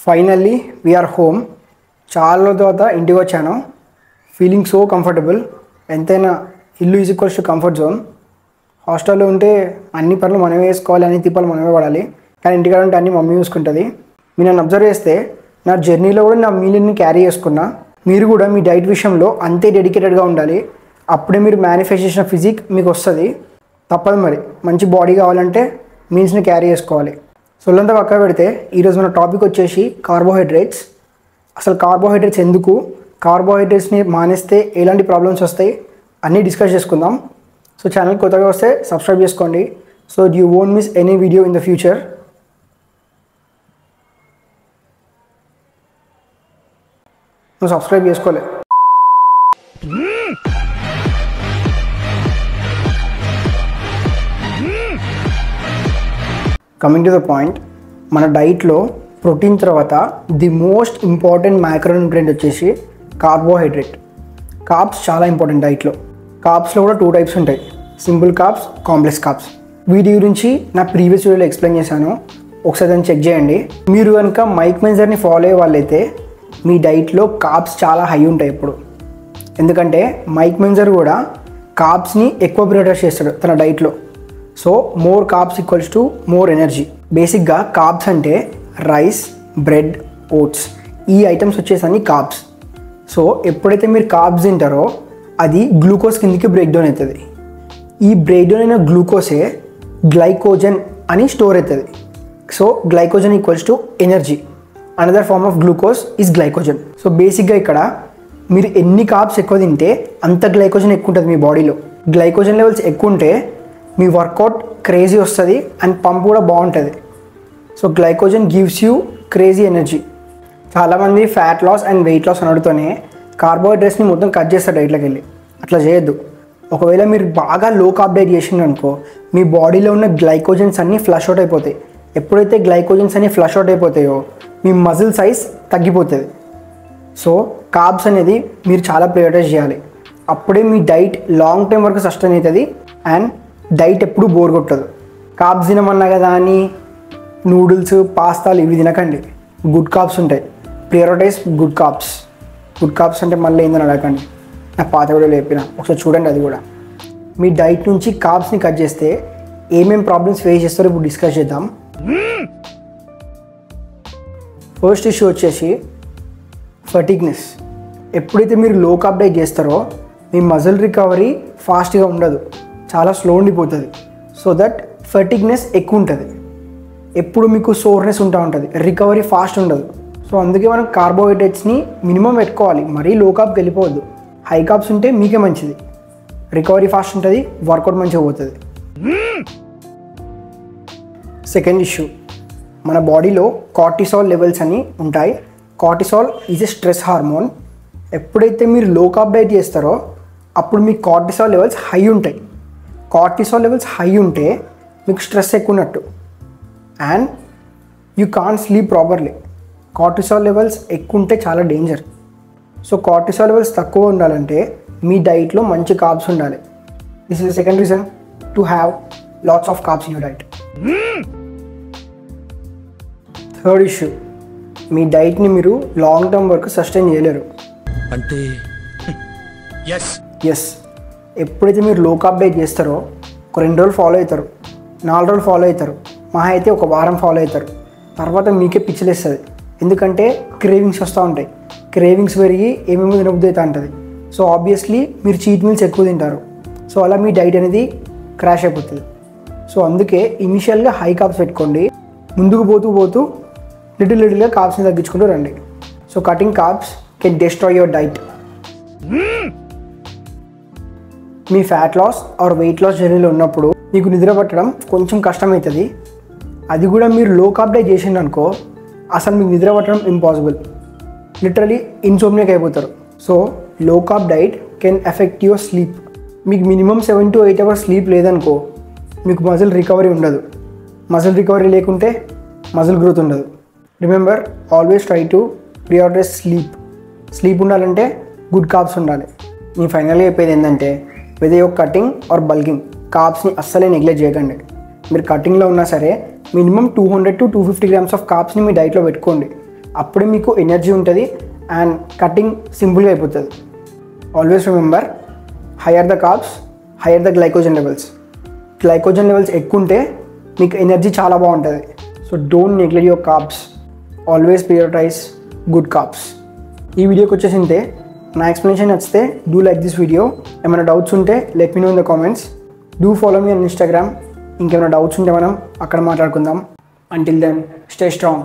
Finally we are home. చాలా రోజుల తర్వాత ఇంటికి వచ్చాను. Feeling so comfortable. ఎంతైనా ఇల్లు is equals to comfort zone. హాస్టల్లో ఉంటే అన్ని పనులు మనమే వేసుకోవాలి, అన్ని తిప్పలు మనమే పడాలి. కానీ ఇంటికాడ ఉంటే అన్నీ మమ్మీ చూసుకుంటుంది. మీరు నన్ను అబ్జర్వ్ చేస్తే నా జర్నీలో కూడా నా మీల్ని క్యారీ చేసుకున్నా. మీరు కూడా మీ డైట్ విషయంలో అంతే డెడికేటెడ్గా ఉండాలి. అప్పుడే మీరు మేనిఫెస్ట్ చేసిన ఫిజిక్ మీకు వస్తుంది. తప్పదు మరి. మంచి బాడీ కావాలంటే మీల్స్ని క్యారీ చేసుకోవాలి. సొల్లంతా పక్క పెడితే ఈరోజు మన టాపిక్ వచ్చేసి కార్బోహైడ్రేట్స్. అసలు కార్బోహైడ్రేట్స్ ఎందుకు, కార్బోహైడ్రేట్స్ని మానేస్తే ఎలాంటి ప్రాబ్లమ్స్ వస్తాయి అన్నీ డిస్కస్ చేసుకుందాం. సో ఛానల్ కొత్తగా వస్తే సబ్స్క్రైబ్ చేసుకోండి. So you won't miss any video in the future. నువ్వు సబ్స్క్రైబ్ చేసుకోలే. కమింగ్ టు ద పాయింట్, మన డైట్లో ప్రోటీన్ తర్వాత ది మోస్ట్ ఇంపార్టెంట్ మైక్రోన్యూట్రియంట్ వచ్చేసి కార్బోహైడ్రేట్. కార్బ్స్ చాలా ఇంపార్టెంట్ డైట్లో. కార్బ్స్లో కూడా 2 టైప్స్ ఉంటాయి, సింపుల్ కార్బ్స్, కాంప్లెక్స్ కార్బ్స్. వీటి గురించి నా ప్రీవియస్ వీడియోలో ఎక్స్ప్లెయిన్ చేశాను, ఒకసారి దాన్ని చెక్ చేయండి. మీరు కనుక మైక్ మెంజర్ని ఫాలో అయ్యే వాళ్ళైతే మీ డైట్లో కార్బ్స్ చాలా హై ఉంటాయి ఇప్పుడు. ఎందుకంటే మైక్ మెంజర్ కూడా కార్బ్స్ని ఎక్కువ ప్రియారిటైజ్ చేస్తాడు తన డైట్లో. So more carbs equals to more energy. బేసిక్గా కార్బ్స్ అంటే రైస్, బ్రెడ్, ఓట్స్, ఈ ఐటమ్స్ వచ్చేసరికి కార్బ్స్. సో ఎప్పుడైతే మీరు కార్బ్స్ తింటారో అది గ్లూకోజ్ కిందకి బ్రేక్ డౌన్ అవుతుంది. ఈ బ్రేక్ డౌన్ అయిన గ్లూకోజే గ్లైకోజన్ అని స్టోర్ అవుతుంది. So glycogen equals to energy. Another form of glucose is glycogen. So బేసిక్గా ఇక్కడ మీరు ఎన్ని కార్బ్స్ ఎక్కువ తింటే అంత గ్లైకోజన్ ఎక్కువ ఉంటుంది మీ బాడీలో. గ్లైకోజన్ లెవెల్స్ ఎక్కువ ఉంటే మీ వర్కౌట్ క్రేజీ వస్తుంది అండ్ పంప్ కూడా బాగుంటుంది. So glycogen gives you crazy energy. చాలామంది fat loss and weight loss అనడుతూనే కార్బోహైడ్రేట్స్ని మొత్తం కట్ చేస్తారు డైట్లోకి వెళ్ళి. అట్లా చేయొద్దు. ఒకవేళ మీరు బాగా లో కార్బ్ డైట్ చేసిండ్రు అనుకో, మీ బాడీలో ఉన్న గ్లైకోజన్స్ అన్నీ ఫ్లష్ అవుట్ అయిపోతాయి. ఎప్పుడైతే గ్లైకోజన్స్ అన్నీ ఫ్లష్ అవుట్ అయిపోతాయో మీ మజిల్ సైజ్ తగ్గిపోతుంది. సో కార్బ్స్ అనేది మీరు చాలా ప్రియారిటైజ్ చేయాలి. అప్పుడే మీ డైట్ లాంగ్ టైం వరకు సస్టైన్ అవుతుంది అండ్ డైట్ ఎప్పుడు బోర్ కొట్టదు. కార్బ్స్ తినమన్నా కదా అని నూడిల్స్, పాస్తాలు ఇవి తినకండి. గుడ్ కార్బ్స్ ఉంటాయి. Prioritise good carbs. Good carbs అంటే మళ్ళీ ఏందని అడగండి, నా పాత వీడియోలో చెప్పిన, ఒకసారి చూడండి. అది కూడా మీ డైట్ నుంచి కార్బ్స్ని కట్ చేస్తే ఏమేమి ప్రాబ్లమ్స్ ఫేస్ చేస్తారో ఇప్పుడు డిస్కస్ చేద్దాం. ఫస్ట్ ఇష్యూ వచ్చేసి ఫటిగ్నెస్. ఎప్పుడైతే మీరు లో కార్బ్ డైట్ చేస్తారో మీ మజిల్ రికవరీ ఫాస్ట్గా ఉండదు, చాలా స్లో ఉండిపోతుంది. సో దట్ ఫటిగ్నెస్ ఎక్కువ ఉంటుంది. ఎప్పుడు మీకు సోర్నెస్ ఉంటుంది, రికవరీ ఫాస్ట్ ఉండదు. సో అందుకే మనం కార్బోహైడ్రేట్స్ని మినిమం పెట్టుకోవాలి. మరీ లో కార్బ్కి వెళ్ళిపోవద్దు. హై కార్బ్స్ ఉంటే మీకే మంచిది, రికవరీ ఫాస్ట్ ఉంటుంది, వర్కౌట్ మంచిగా పోతుంది. సెకండ్ ఇష్యూ, మన బాడీలో కార్టిసాల్ లెవెల్స్ అని ఉంటాయి. Cortisol is a stress hormone. ఎప్పుడైతే మీరు లో కార్బ్ డైట్ చేస్తారో అప్పుడు మీ కార్టిసాల్ లెవెల్స్ హై ఉంటాయి. కార్టిసాల్ లెవెల్స్ హై ఉంటే మీకు స్ట్రెస్ ఎక్కువ ఉన్నట్టు and you can't sleep properly. Cortisol levels ఎక్కువ ఉంటే చాలా డేంజర్. సో కార్టిసాల్ లెవెల్స్ తక్కువ ఉండాలంటే మీ డైట్లో మంచి కార్బ్స్ ఉండాలి. This is the second reason to have lots of carbs in your diet. Third issue, మీ డైట్ని మీరు లాంగ్ టర్మ్ వరకు సస్టైన్ చేయలేరు. అంటే ఎస్, ఎప్పుడైతే మీరు లో కార్బ్ డైట్ చేస్తారో ఒక 2 రోజులు ఫాలో అవుతారు, 4 రోజులు ఫాలో అవుతారు, మహా అయితే ఒక వారం ఫాలో అవుతారు. తర్వాత మీకే పిచ్చిలేస్తుంది. ఎందుకంటే క్రేవింగ్స్ వస్తూ ఉంటాయి. క్రేవింగ్స్ పెరిగి ఏమేమో తినబుద్ధి అవుతూ ఉంటుంది. సో ఆబ్వియస్లీ మీరు చీట్ మీల్స్ ఎక్కువ తింటారు. సో అలా మీ డైట్ అనేది క్రాష్ అయిపోతుంది. సో అందుకే ఇనిషియల్గా హై కార్బ్స్ పెట్టుకోండి. ముందుకు పోతూ పోతూ లిటిల్గా కార్బ్స్ని తగ్గించుకుంటూ రండి. So cutting carbs can destroy your diet. మీ fat loss or weight loss జర్నీలో ఉన్నప్పుడు మీకు నిద్ర పట్టడం కొంచెం కష్టమవుతుంది. అది కూడా మీరు లో కార్బ్ డైట్ చేసిండు అనుకో, అసలు మీకు నిద్ర పట్టడం ఇంపాసిబుల్. లిటరలీ ఇన్సోమ్నియాక్ అయిపోతారు. So low carb diet can affect your sleep. మీకు మినిమం 7 to 8 hours స్లీప్ లేదనుకో మీకు మజిల్ రికవరీ ఉండదు. మజిల్ రికవరీ లేకుంటే మజిల్ గ్రోత్ ఉండదు. Remember, always try to prioritise sleep. Sleep ఉండాలంటే గుడ్ కార్బ్స్ ఉండాలి. నేను ఫైనల్గా చెప్పేది ఏంటంటే, whether your cutting or bulking, కార్బ్స్ని అస్సలే నెగ్లెక్ట్ చేయకండి. మీరు కటింగ్లో ఉన్నా సరే మినిమం 200 to 250 grams ఆఫ్ కార్బ్స్ని మీ డైట్లో పెట్టుకోండి. అప్పుడే మీకు ఎనర్జీ ఉంటుంది అండ్ కటింగ్ సింపుల్గా అయిపోతుంది. Always remember, higher the carbs higher the glycogen levels. Glycogen levels ఎక్కువ ఉంటే మీకు ఎనర్జీ చాలా బాగుంటుంది. So don't neglect your carbs, always prioritize good carbs. ఈ వీడియోకి వచ్చేసి ఇంతే. నా ఎక్స్ప్లెనేషన్ నచ్చితే డూ లైక్ దిస్ వీడియో. ఏమైనా డౌట్స్ ఉంటే let me know in the comments. Do follow me on Instagram. ఇంకేమైనా డౌట్స్ ఉంటే మనం అక్కడ మాట్లాడుకుందాం. Until then, stay strong.